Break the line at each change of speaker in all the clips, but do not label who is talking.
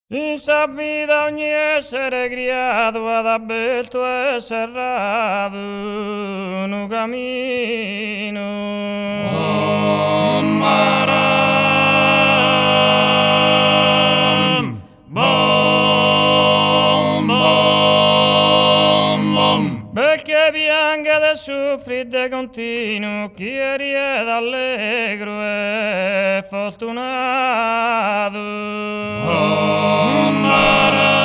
In sa vida ogni essere criato ad abbelto e serrato no cammino.
Om Maram Bom Bom Bom.
Perché pianga de soffri de continuo, chi riede allegro e fortunato.
Om Maram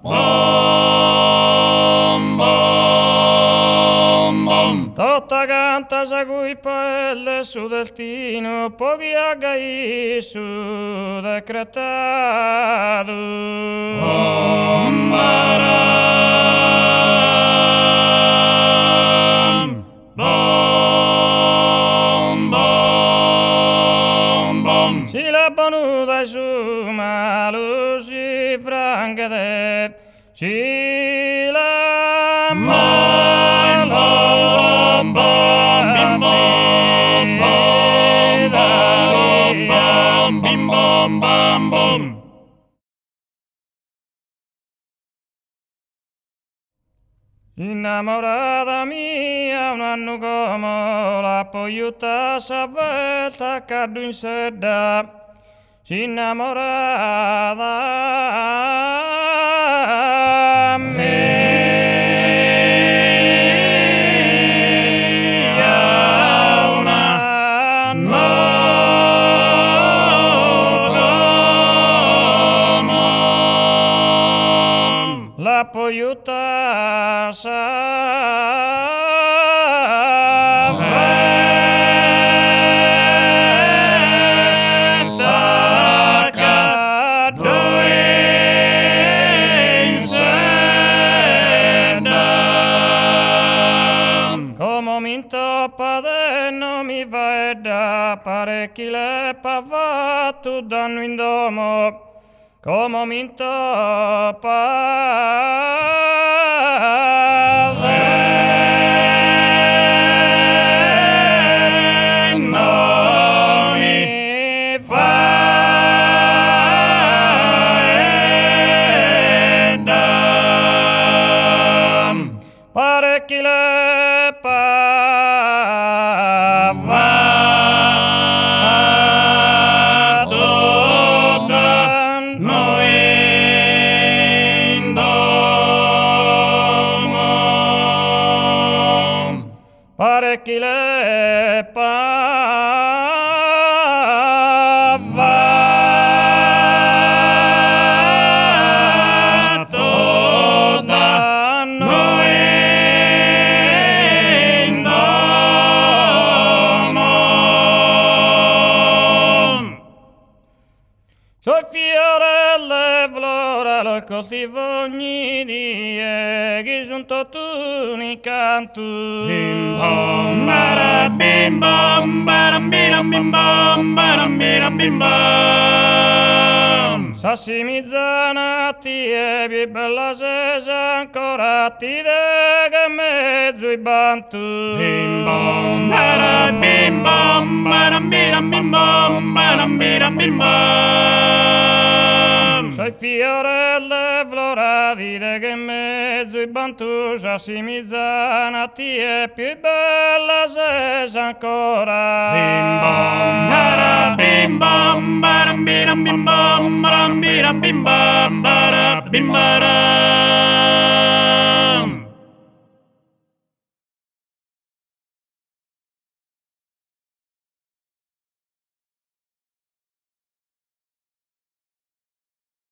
Bom Bom Bom.
Totta canta sa cui paelle su del tino, pochi aggai su decretato.
Om Maram Bom Bom Bom.
Si la bonuta su malo si franca de, si la malo
Bom bom bim bom bom bom bom bim bom bam bom.
Innamorata mia, un anno come la pogliuta s'avvelta caddu in sedda, si innamorata mia, un anno come la pogliuta s'avvelta caddu in sedda. Come mi intoppa e non mi va da parecchi le pavato danno in domo, come mi intoppa non mi fa da parecchi le pavato danno in domo, parecchi le pavato danno in domo. Soi fiorelle floralo il coltivo ogni dia, che giunto tu ne canto.
Bim bom baram bim bom baram biram bim bom baram biram bim bom.
Sassi mizzanati e più bella sesa ancora ti dega mezzo i bantu.
Bim bom baram bim bom baram biram bim bom baram biram bim bom.
Soi fiorelle florati dega in mezzo i bantu, sassi mizzanati e più bella sesa ancora.
Bim bom baram bim bom baram biram bim bom baram biram bim bom baram bim baram.